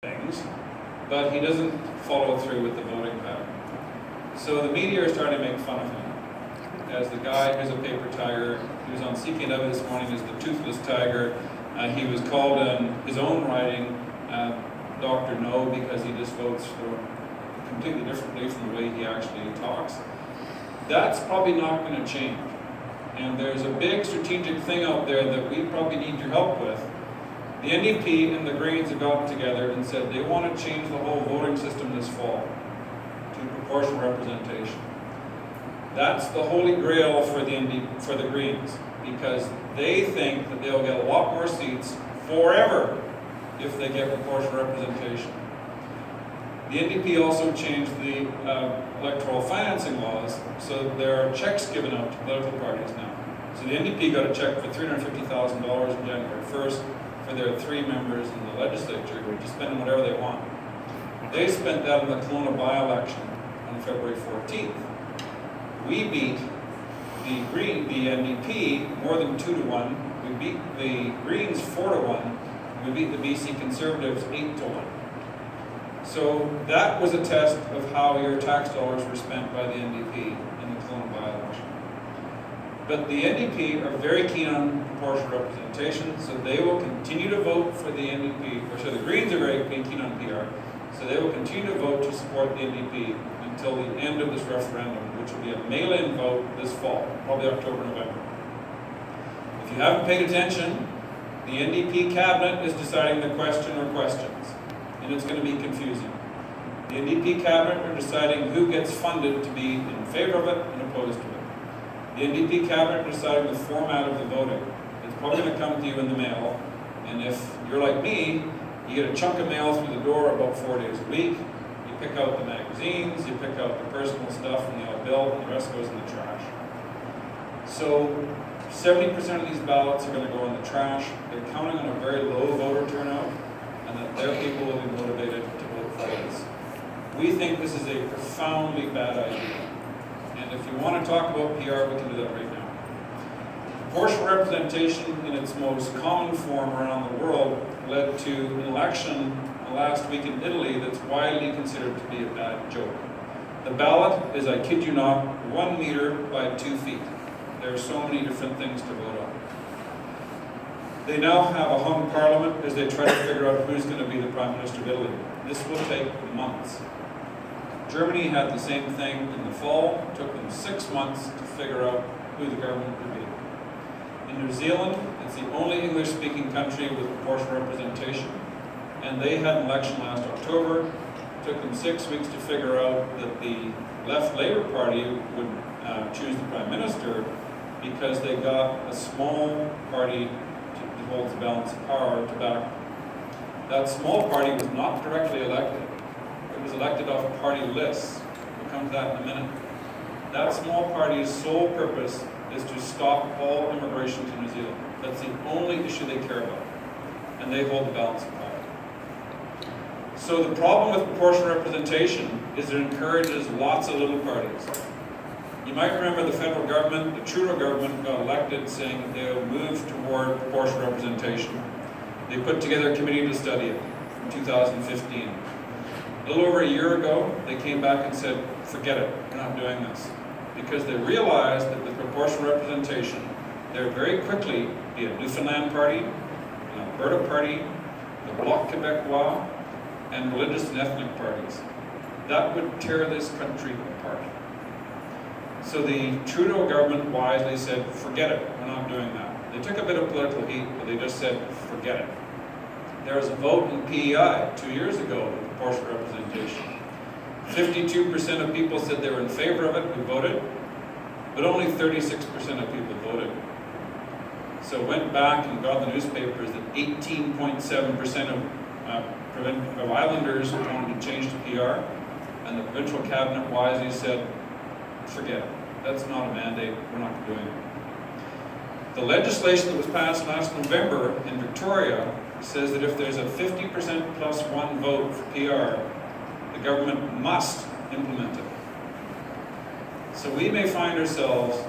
things, but he doesn't follow through with the voting pattern. So the media are starting to make fun of him as the guy who's a paper tiger. He was on CKNW this morning as the toothless tiger. He was called in his own writing Dr. No, because he just votes for completely differently from the way he actually talks. That's probably not going to change. And there's a big strategic thing out there that we probably need your help with. The NDP and the Greens have got together and said they want to change the whole voting system this fall to proportional representation. That's the holy grail for the Greens, because they think that they'll get a lot more seats forever if they get proportional representation. The NDP also changed the electoral financing laws, so there are checks given out to political parties now. So the NDP got a check for $350,000 on January 1st for their 3 members in the legislature to spend on whatever they want. They spent that in the Kelowna by-election on February 14th. We beat the NDP more than 2-1. We beat the Greens 4-1. We beat the BC Conservatives 8-1. So that was a test of how your tax dollars were spent by the NDP in the Kelowna by-election. But the NDP are very keen on proportional representation, so they will continue to vote for the NDP, or so the Greens are very keen on PR, so they will continue to vote to support the NDP until the end of this referendum, which will be a mail-in vote this fall, probably October, November. If you haven't paid attention, the NDP cabinet is deciding the question or questions, and it's going to be confusing. The NDP cabinet are deciding who gets funded to be in favor of it and opposed to it. The NDP cabinet are deciding the format of the voting. It's probably going to come to you in the mail, and if you're like me, you get a chunk of mail through the door about 4 days a week. You pick out the magazines, you pick out the personal stuff from the old bill, and the rest goes in the trash. So 70% of these ballots are going to go in the trash. They're counting on a very low voter turnout, and that their people will be motivated to vote for this. We think this is a profoundly bad idea. And if you want to talk about PR, we can do that right now. Proportional representation in its most common form around the world led to an election last week in Italy that's widely considered to be a bad joke. The ballot is, I kid you not, 1 meter by 2 feet. There are so many different things to vote on. They now have a hung parliament as they try to figure out who's going to be the Prime Minister of Italy. This will take months. Germany had the same thing in the fall. It took them 6 months to figure out who the government would be. In New Zealand, it's the only English-speaking country with proportional representation, and they had an election last October. It took them 6 weeks to figure out that the left Labour Party would choose the Prime Minister because they got a small party that holds the balance of power to back. That small party was not directly elected. It was elected off of party lists. We'll come to that in a minute. That small party's sole purpose is to stop all immigration to New Zealand. That's the only issue they care about. And they hold the balance of power. So the problem with proportional representation is it encourages lots of little parties. You might remember the federal government, the Trudeau government, got elected saying that they would move toward proportional representation. They put together a committee to study it in 2015. A little over a year ago, they came back and said, forget it, we're not doing this. Because they realized that with proportional representation, there would very quickly be a Newfoundland party, an Alberta party, the Bloc Québécois, and religious and ethnic parties. That would tear this country apart. So the Trudeau government wisely said, forget it, we're not doing that. They took a bit of political heat, but they just said, forget it. There was a vote in PEI 2 years ago with proportional representation. 52% of people said they were in favor of it who voted, but only 36% of people voted. So went back and got the newspapers that 18.7% of islanders wanted to change to PR, and the provincial cabinet wisely said, forget it. That's not a mandate, we're not doing it. The legislation that was passed last November in Victoria says that if there's a 50% plus 1 vote for PR, the government must implement it. So we may find ourselves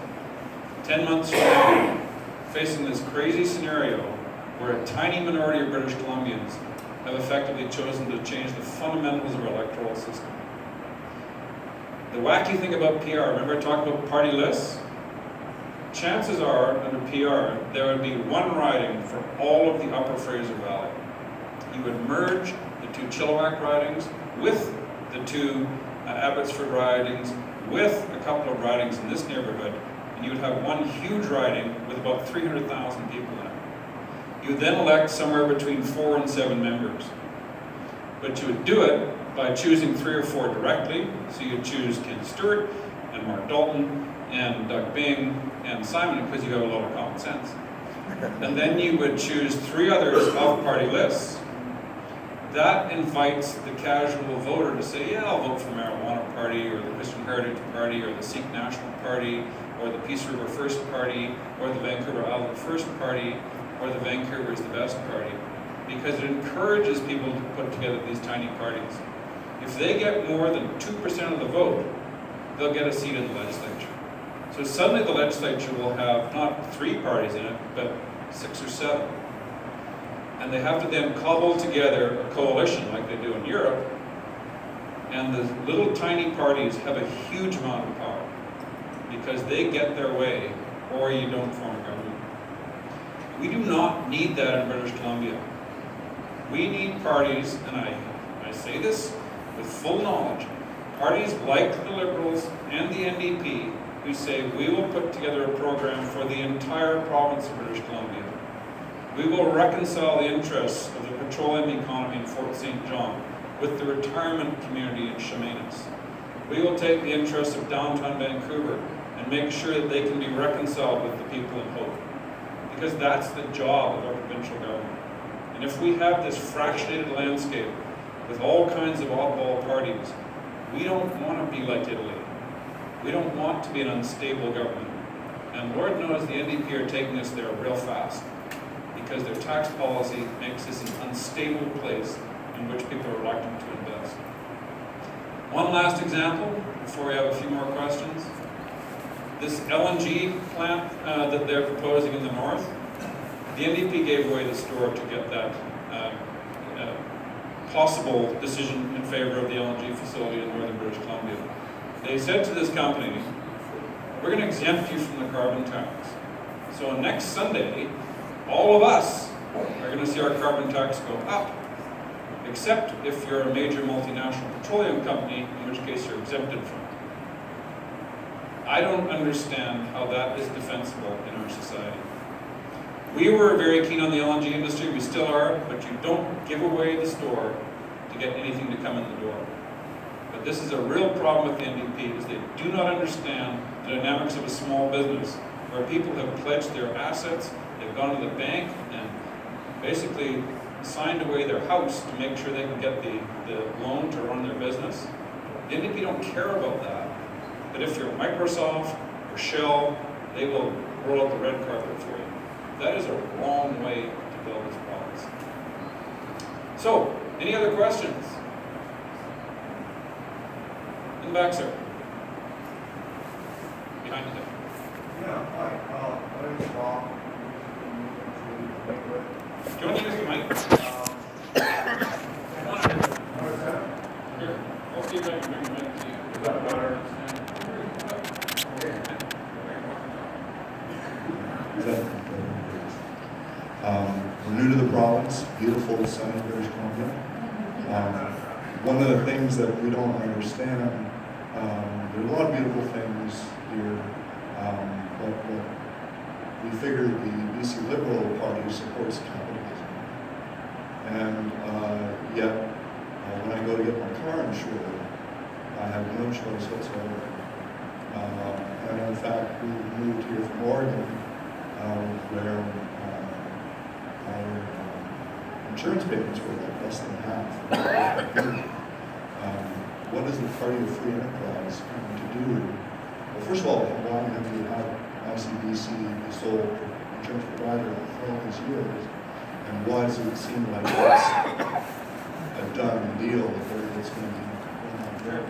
10 months from now facing this crazy scenario where a tiny minority of British Columbians have effectively chosen to change the fundamentals of our electoral system. The wacky thing about PR, remember I talked about party lists? Chances are, under PR, there would be one riding for all of the Upper Fraser Valley. You would merge the 2 Chilliwack ridings with the 2 Abbotsford ridings, with a couple of ridings in this neighborhood, and you would have one huge riding with about 300,000 people in it. You would then elect somewhere between 4 and 7 members. But you would do it by choosing 3 or 4 directly. So you'd choose Ken Stewart and Mark Dalton and Doug Bing and Simon, because you have a lot of common sense. And then you would choose 3 others off party lists. That invites the casual voter to say, yeah, I'll vote for the Marijuana Party, or the Christian Heritage Party, or the Sikh National Party, or the Peace River First Party, or the Vancouver Island First Party, or the Vancouver is the Best Party, because it encourages people to put together these tiny parties. If they get more than 2% of the vote, they'll get a seat in the legislature. So suddenly the legislature will have not 3 parties in it, but 6 or 7. And they have to then cobble together a coalition like they do in Europe, and the little tiny parties have a huge amount of power because they get their way, or you don't form a government. We do not need that in British Columbia. We need parties, and I say this with full knowledge, parties like the Liberals and the NDP who say we will put together a program for the entire province of British Columbia. We will reconcile the interests of the petroleum economy in Fort St. John with the retirement community in Chemainus. We will take the interests of downtown Vancouver and make sure that they can be reconciled with the people in Hope. Because that's the job of our provincial government. And if we have this fractionated landscape with all kinds of oddball parties, we don't want to be like Italy. We don't want to be an unstable government. And Lord knows the NDP are taking us there real fast, because their tax policy makes this an unstable place in which people are reluctant to invest. One last example before we have a few more questions. This LNG plant that they're proposing in the north, the NDP gave away the store to get that possible decision in favor of the LNG facility in northern British Columbia. They said to this company, we're going to exempt you from the carbon tax. So next Sunday, all of us are going to see our carbon tax go up, except if you're a major multinational petroleum company, in which case you're exempted from it. I don't understand how that is defensible in our society. We were very keen on the LNG industry, we still are, but you don't give away the store to get anything to come in the door. But this is a real problem with the NDP, is they do not understand the dynamics of a small business, where people have pledged their assets, they've gone to the bank and basically signed away their house to make sure they can get the loan to run their business. The NDP don't care about that. But if you're Microsoft or Shell, they will roll out the red carpet for you. That is a wrong way to build this province. So, any other questions? In the back, sir. Behind you there. Yeah, hi. My name is Bob. Do you want to use the mic? Here, I'll see if I can bring the mic to you. Is that better? We're new to the province, beautiful, sunny British Columbia. One of the things that we don't understand, there are a lot of beautiful things here, but we figure the BC Liberal Party supports capitalism. And yet, when I go to get my car insured, I have no choice whatsoever. And in fact, we moved here from Oregon, where our insurance payments were like less than half. What is the party of free enterprise going to do? Well, first of all, why have you had ICBC, the sole insurance provider, for all these years? And why does it seem like it's a done deal that it's going to be going on there?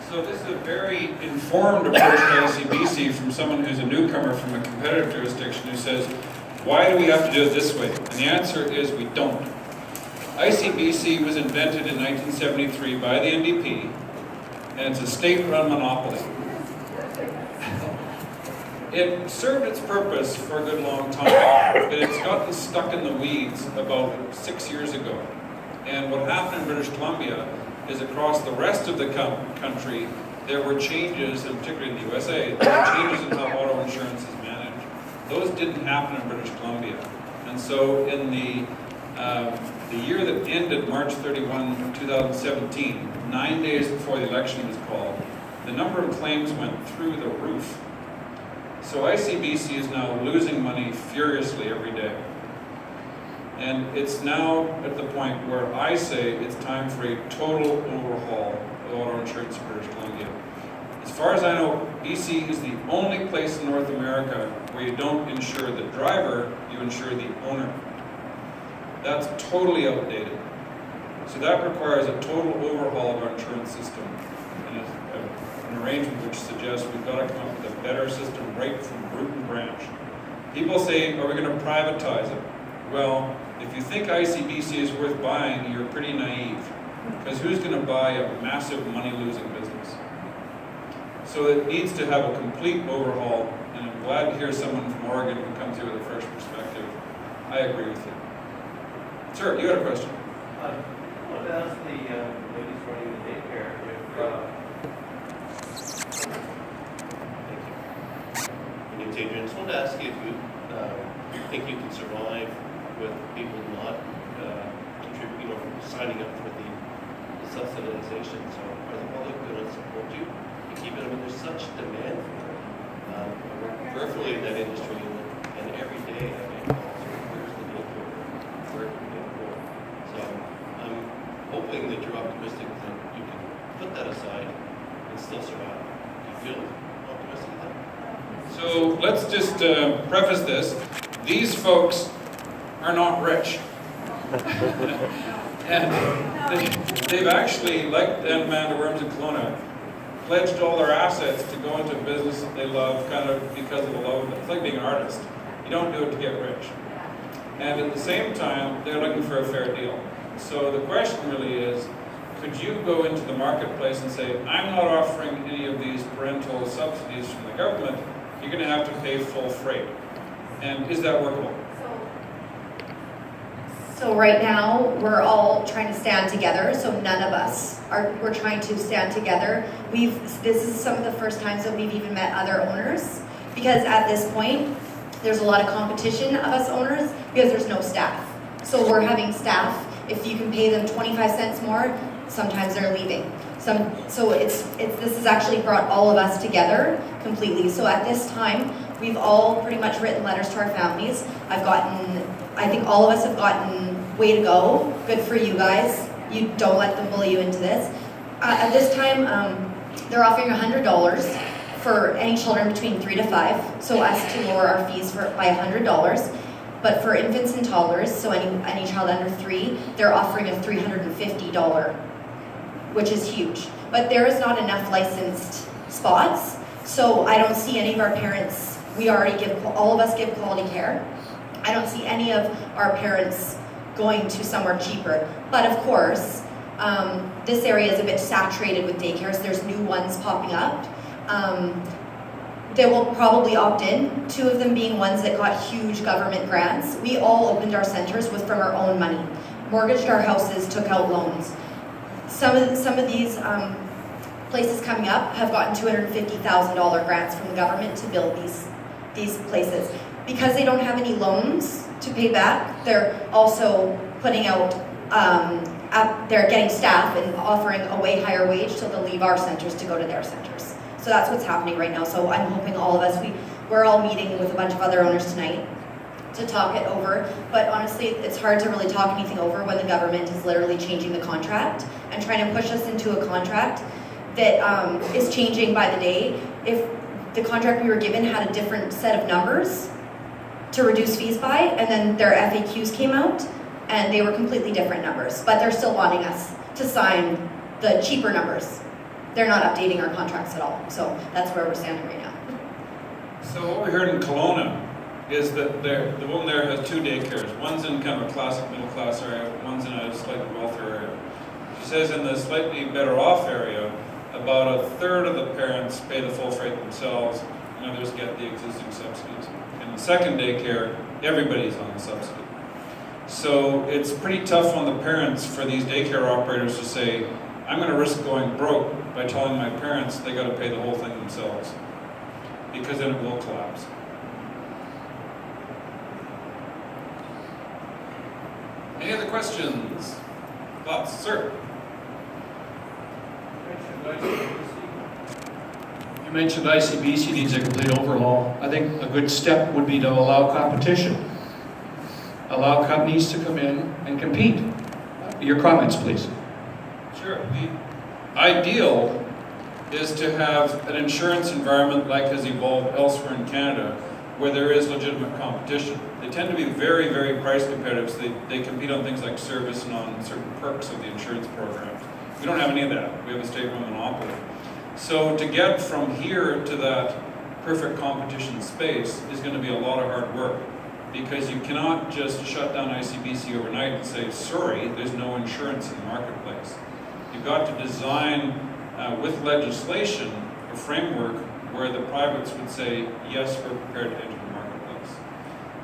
So this is a very informed approach to ICBC from someone who's a newcomer from a competitive jurisdiction who says, why do we have to do it this way? And the answer is we don't. ICBC was invented in 1973 by the NDP, and it's a state-run monopoly. It served its purpose for a good long time, but it's gotten stuck in the weeds about 6 years ago. And what happened in British Columbia is across the rest of the country, there were changes, and particularly in the USA, there were changes in how auto insurance is managed. Those didn't happen in British Columbia. And so in the year that ended March 31, 2017, 9 days before the election was called, the number of claims went through the roof. So ICBC is now losing money furiously every day. And it's now at the point where I say it's time for a total overhaul of auto insurance in British Columbia. As far as I know, BC is the only place in North America where you don't insure the driver, you insure the owner. That's totally outdated. So that requires a total overhaul of our insurance system, and an arrangement which suggests we've got to come up with a better system right from root and branch. People say, are we going to privatize it? Well, if you think ICBC is worth buying, you're pretty naive, because who's going to buy a massive money-losing business? So it needs to have a complete overhaul, and I'm glad to hear someone from Oregon who comes here with a fresh perspective. I agree with you. Sir, you had a question? I wanted to ask the ladies running the daycare if, my name's Adrian. I just wanted to ask you if you think you can survive with people not signing up for the subsidization. So are the public going to support you to keep it? I mean, there's such demand for it. I work peripherally in that industry, and every day I get calls, where's the daycare? Where can we go? So I'm hoping that you're optimistic that you can put that aside and still survive. Do you feel optimistic of that? So let's just preface this. These folks are not rich. And they've actually, like Amanda Worms in Kelowna, pledged all their assets to go into a business that they love, kind of because of the love of it. It's like being an artist. You don't do it to get rich. And at the same time, they're looking for a fair deal. So the question really is, could you go into the marketplace and say, I'm not offering any of these parental subsidies from the government, you're going to have to pay full freight. And is that workable? So right now, we're all trying to stand together, so none of us we're trying to stand together. This is some of the first times that we've even met other owners, because at this point, there's a lot of competition of us owners, because there's no staff. So we're having staff, if you can pay them 25 cents more, sometimes they're leaving. So this has actually brought all of us together completely. So at this time, we've all pretty much written letters to our families. I think all of us have gotten, way to go, good for you guys. You don't let them bully you into this. At this time, they're offering $100 for any children between 3 to 5, so as to lower our fees by $100. But for infants and toddlers, so any child under 3, they're offering a $350, which is huge. But there is not enough licensed spots, so I don't see any of our parents, all of us give quality care. I don't see any of our parents going to somewhere cheaper. But of course, this area is a bit saturated with daycares. There's new ones popping up. They will probably opt in, 2 of them being ones that got huge government grants. We all opened our centers from our own money, mortgaged our houses, took out loans. Some of these places coming up have gotten $250,000 grants from the government to build these places. Because they don't have any loans to pay back, they're also putting out, they're getting staff and offering a way higher wage, so they'll leave our centers to go to their centers. So that's what's happening right now. So I'm hoping all of us, we're all meeting with a bunch of other owners tonight to talk it over. But honestly, it's hard to really talk anything over when the government is literally changing the contract and trying to push us into a contract that is changing by the day. If the contract we were given had a different set of numbers to reduce fees by, and then their FAQs came out, and they were completely different numbers, but they're still wanting us to sign the cheaper numbers. They're not updating our contracts at all, so that's where we're standing right now. So what we heard in Kelowna is that the woman there has 2 daycares. One's in kind of a classic middle class area, one's in a slightly wealthier area. She says in the slightly better off area, about 1/3 of the parents pay the full freight themselves, and others get the existing subsidies. In the second daycare, everybody's on the subsidy. So it's pretty tough on the parents for these daycare operators to say, I'm going to risk going broke by telling my parents they got to pay the whole thing themselves, because then it will collapse. Any other questions? Thoughts, sir? You mentioned ICBC needs a complete overhaul. I think a good step would be to allow competition. Allow companies to come in and compete. Your comments, please. Sure. The ideal is to have an insurance environment like has evolved elsewhere in Canada, where there is legitimate competition. They tend to be very, very price competitive, so they compete on things like service and on certain perks of the insurance programs. We don't have any of that. We have a state-run monopoly. So to get from here to that perfect competition space is going to be a lot of hard work, because you cannot just shut down ICBC overnight and say, sorry, there's no insurance in the marketplace. You've got to design with legislation a framework where the privates would say, yes, we're prepared to enter the marketplace.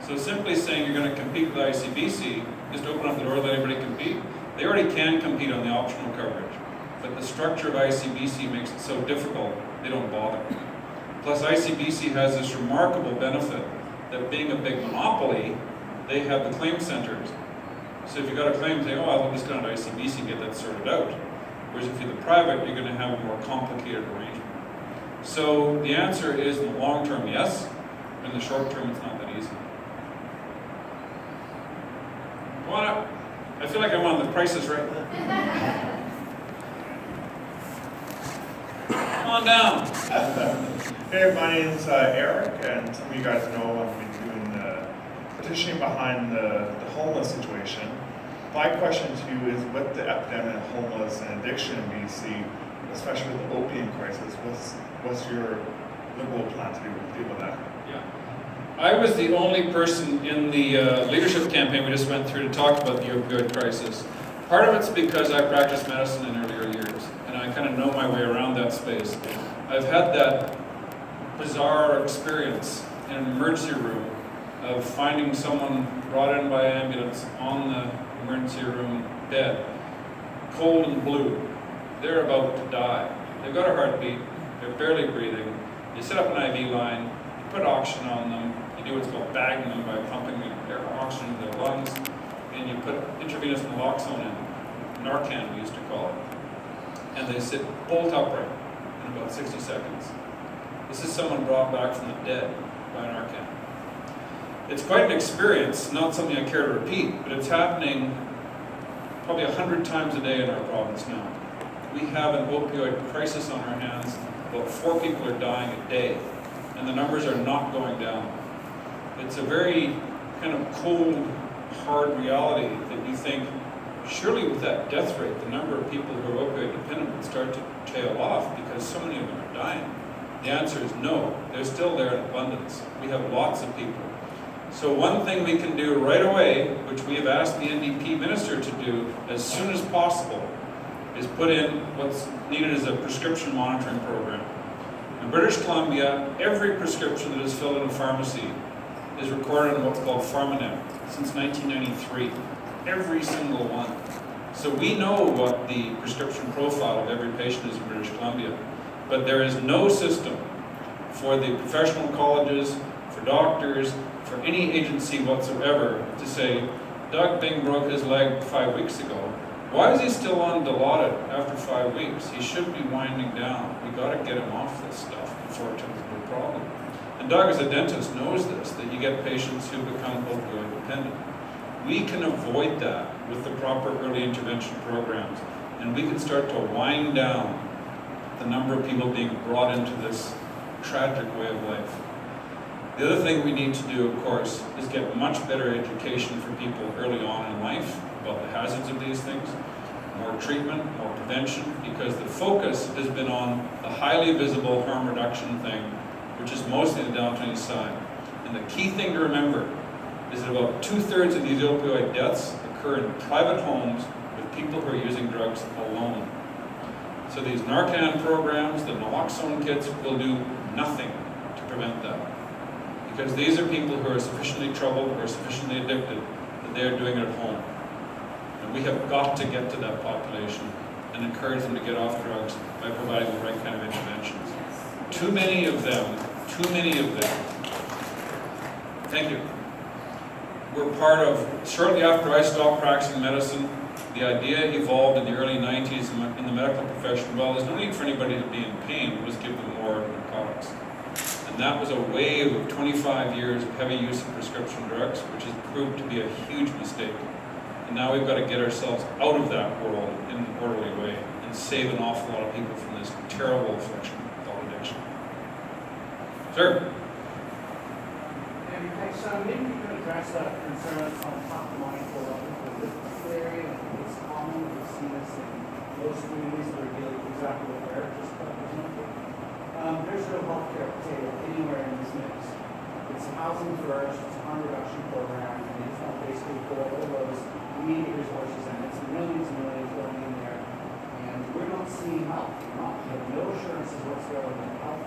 So simply saying you're going to compete with ICBC is to open up the door and let everybody compete. They already can compete on the optional coverage, but the structure of ICBC makes it so difficult, they don't bother. Plus ICBC has this remarkable benefit that being a big monopoly, they have the claim centers. So if you've got a claim, say, oh, I'll just go to ICBC and get that sorted out. Whereas if you're the private, you're going to have a more complicated arrangement. So the answer is, in the long term, yes. In the short term, it's not that easy. Come on up. I feel like I'm on The Price is Right. Come on down. Hey, my name's Eric, and some of you guys know I've been doing petitioning behind the homeless situation. My question to you is, with the epidemic of homeless and addiction in BC, especially with the opium crisis, what's your Liberal plan to deal with that? Yeah. I was the only person in the leadership campaign we just went through to talk about the opioid crisis. Part of it's because I practiced medicine in earlier years, and I kind of know my way around that space. I've had that bizarre experience in an emergency room of finding someone brought in by ambulance on the emergency room bed, cold and blue. They're about to die. They've got a heartbeat, they're barely breathing. You set up an IV line, you put oxygen on them, you do what's called bagging them by pumping their oxygen into their lungs, and you put intravenous naloxone in, Narcan we used to call it. And they sit bolt upright in about 60 seconds. This is someone brought back from the dead by Narcan. It's quite an experience, not something I care to repeat, but it's happening probably 100 times a day in our province now. We have an opioid crisis on our hands. About 4 people are dying a day, and the numbers are not going down. It's a very kind of cold, hard reality that you think, surely with that death rate, the number of people who are opioid dependent would start to tail off because so many of them are dying. The answer is no. They're still there in abundance. We have lots of people. So one thing we can do right away, which we have asked the NDP minister to do as soon as possible, is put in what's needed as a prescription monitoring program. In British Columbia, every prescription that is filled in a pharmacy is recorded in what's called PharmaNet since 1993. Every single one. So we know what the prescription profile of every patient is in British Columbia, but there is no system for the professional colleges, for doctors, for any agency whatsoever to say, Doug Bing broke his leg 5 weeks ago. Why is he still on Dilaudid after 5 weeks? He should be winding down. We got to get him off this stuff before it becomes a big problem. And Doug, as a dentist, knows this, that you get patients who become opioid dependent. We can avoid that with the proper early intervention programs, and we can start to wind down the number of people being brought into this tragic way of life. The other thing we need to do, of course, is get much better education for people early on in life about the hazards of these things, more treatment, more prevention, because the focus has been on the highly visible harm reduction thing, which is mostly the downtown east side. And the key thing to remember is that about 2/3 of these opioid deaths occur in private homes with people who are using drugs alone. So these Narcan programs, the naloxone kits, will do nothing to prevent that. Because these are people who are sufficiently troubled or sufficiently addicted that they are doing it at home. And we have got to get to that population and encourage them to get off drugs by providing the right kind of interventions. Too many of them, thank you, were part of, shortly after I stopped practicing medicine, the idea evolved in the early 90s in the medical profession, well, there's no need for anybody to be in pain, we'll just give them more narcotics. And that was a wave of 25 years of heavy use of prescription drugs, which has proved to be a huge mistake. And now we've got to get ourselves out of that world in an orderly way and save an awful lot of people from this terrible affliction called addiction. Sir? And thanks, maybe you could address that concern that's on top of mind for a lot of people. This area, it's common, we've seen this in most communities that are dealing exactly with Eric just represented. There's no healthcare potato anywhere in this mix. It's housing first, it's a harm reduction program, and it's not basically for all those immediate resources, and it's millions and millions going in there. And we're not seeing help. We have no assurances whatsoever that health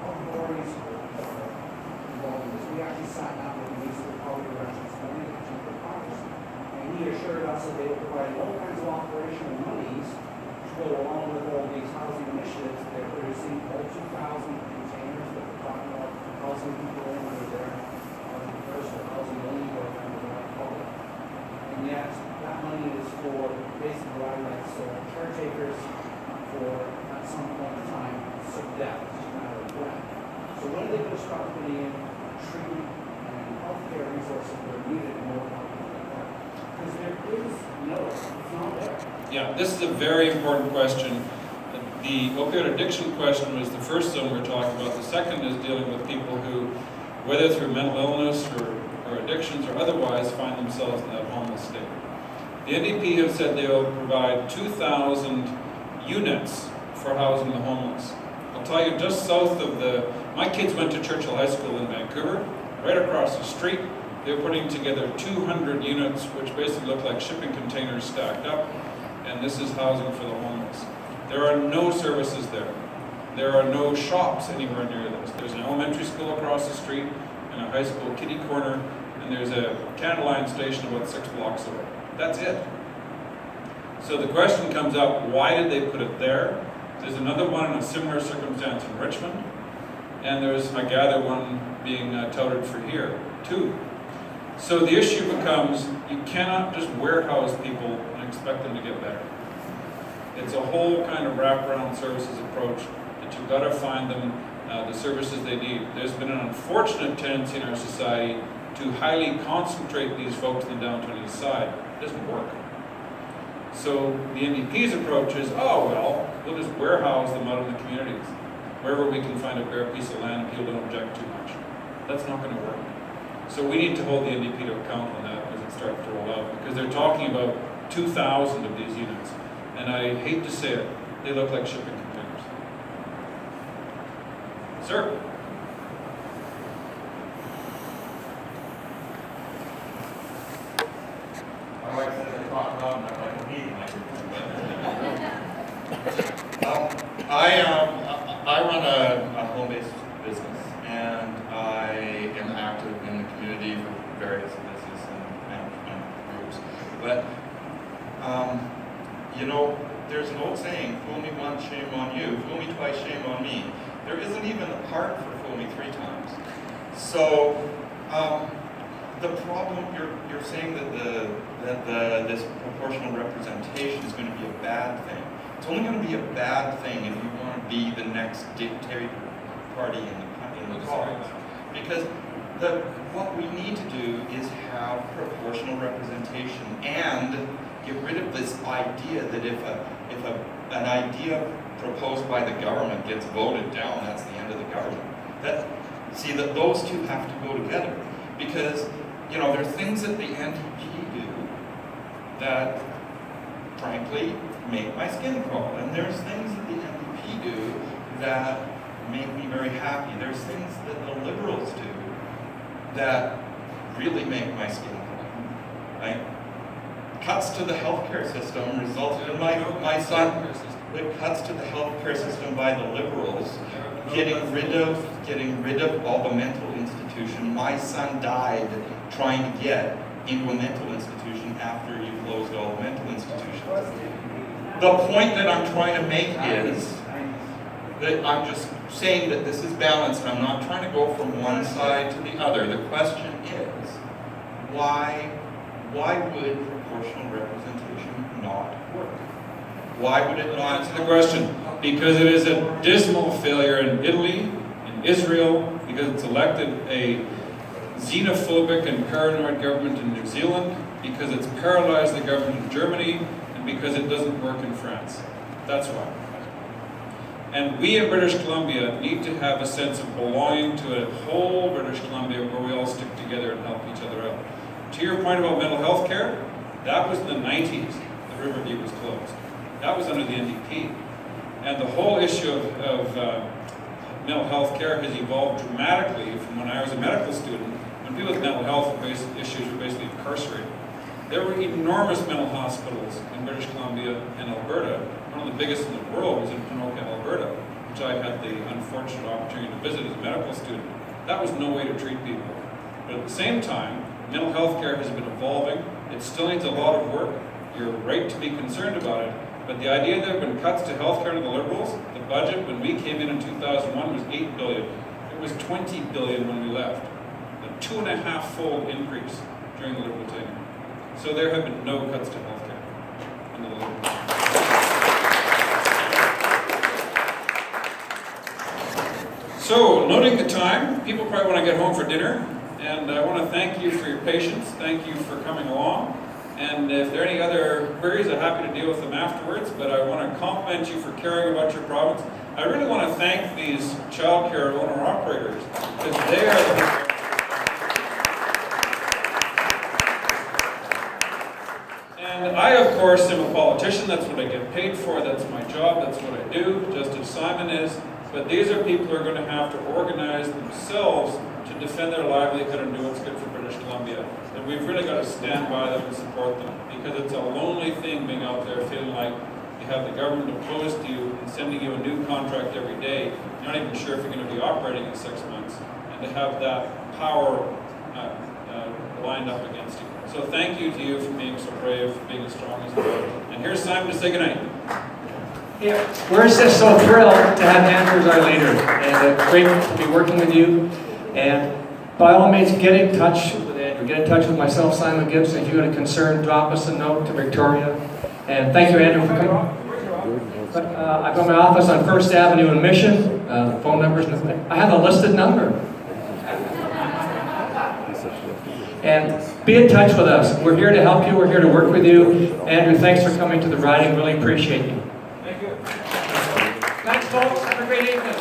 authorities are involved in this. We actually sat down with the Minister of Poverty Reduction Committee for Congress, and he assured us that they were providing all kinds of operational monies to go along with all these housing initiatives. They're producing all 2,000 containers that we're talking about housing people in under their first housing only program, as I call it. And yet, that money is for basically what I like, so caretakers for, at some point in time, some death. It's just a matter of when. So when are they going to start putting in treatment and healthcare resources that are needed in more people like that? Because there is no, it's not there. Yeah, this is a very important question. The opioid addiction question was the first one we're talking about. The second is dealing with people who, whether through mental illness or addictions or otherwise, find themselves in that homeless state. The NDP have said they will provide 2,000 units for housing the homeless. I'll tell you, just south of my kids went to Churchill High School in Vancouver, right across the street. They're putting together 200 units, which basically look like shipping containers stacked up, and this is housing for the homeless. There are no services there. There are no shops anywhere near this. There's an elementary school across the street and a high school kitty corner, and there's a Canada Line station about 6 blocks away. That's it. So the question comes up, why did they put it there? There's another one in a similar circumstance in Richmond, and there's, I gather, one being touted for here, too. So the issue becomes, you cannot just warehouse people and expect them to get better. It's a whole kind of wraparound services approach that you've got to find them the services they need. There's been an unfortunate tendency in our society to highly concentrate these folks in the downtown east side. It doesn't work. So the NDP's approach is, oh, well, we'll just warehouse them out in the communities, wherever we can find a bare piece of land and people don't object too much. That's not going to work. So we need to hold the NDP to account on that as it starts to roll out, because they're talking about 2,000 of these units. And I hate to say it, they look like shipping containers. Sir? My wife says I talk loud enough like a meeting. I run a home-based business, and I am active in the community with various business and groups. But you know, there's an old saying, fool me once, shame on you, fool me twice, shame on me. There isn't even a part for fool me 3 times. So the problem, you're saying that this proportional representation is going to be a bad thing. It's only going to be a bad thing if you want to be the next dictator party in the province. Because what we need to do is have proportional representation and get rid of this idea that if an idea proposed by the government gets voted down, that's the end of the government. That those two have to go together, because you know there's things that the NDP do that, frankly, make my skin crawl, and there's things that the NDP do that make me very happy. There's things that the Liberals do that really make my skin crawl. Right? Cuts to the healthcare system resulted in my son. It cuts to the healthcare system by the Liberals getting rid of all the mental institution. My son died trying to get into a mental institution after you closed all the mental institutions. The point that I'm trying to make is that I'm just saying that this is balanced. I'm not trying to go from one side to the other. The question is, why would proportional representation not work? Why would it not? Answer the question. Because it is a dismal failure in Italy, in Israel, because it's elected a xenophobic and paranoid government in New Zealand, because it's paralyzed the government in Germany, and because it doesn't work in France. That's why. And we in British Columbia need to have a sense of belonging to a whole British Columbia where we all stick together and help each other out. To your point about mental health care, that was in the 90s, the Riverview was closed. That was under the NDP. And the whole issue of mental health care has evolved dramatically from when I was a medical student, when people with mental health issues were basically incarcerated. There were enormous mental hospitals in British Columbia and Alberta. One of the biggest in the world was in Pinoka, Alberta, which I had the unfortunate opportunity to visit as a medical student. That was no way to treat people. But at the same time, mental health care has been evolving. It still needs a lot of work. You're right to be concerned about it. But the idea there have been cuts to healthcare to the Liberals, the budget when we came in 2001 was $8 billion. It was $20 billion when we left. A 2.5-fold increase during the Liberal tenure. So there have been no cuts to healthcare under the Liberals. So, noting the time, people probably want to get home for dinner, and I want to thank you for your patience. Thank you for coming along. And if there are any other queries, I'm happy to deal with them afterwards, but I want to compliment you for caring about your province. I really want to thank these childcare owner-operators, because they are And I, of course, am a politician. That's what I get paid for. That's my job. That's what I do, just as Simon is. But these are people who are going to have to organize themselves to defend their livelihood and do what's good for British Columbia. And we've really got to stand by them and support them, because it's a lonely thing being out there feeling like you have the government opposed to you and sending you a new contract every day. You're not even sure if you're going to be operating in 6 months. And to have that power lined up against you. So thank you to you for being so brave, for being as strong as you are. And here's Simon to say goodnight. Yeah, we're just so thrilled to have Andrew as our leader, and it's great to be working with you. And by all means, get in touch with Andrew. Get in touch with myself, Simon Gibson. If you've got a concern, drop us a note to Victoria. And thank you, Andrew, for coming. I've got my office on 1st Avenue in Mission. The phone number's I have a listed number. And be in touch with us. We're here to help you. We're here to work with you. Andrew, thanks for coming to the riding. Really appreciate you. Thank you. Thanks, folks. Have a great evening.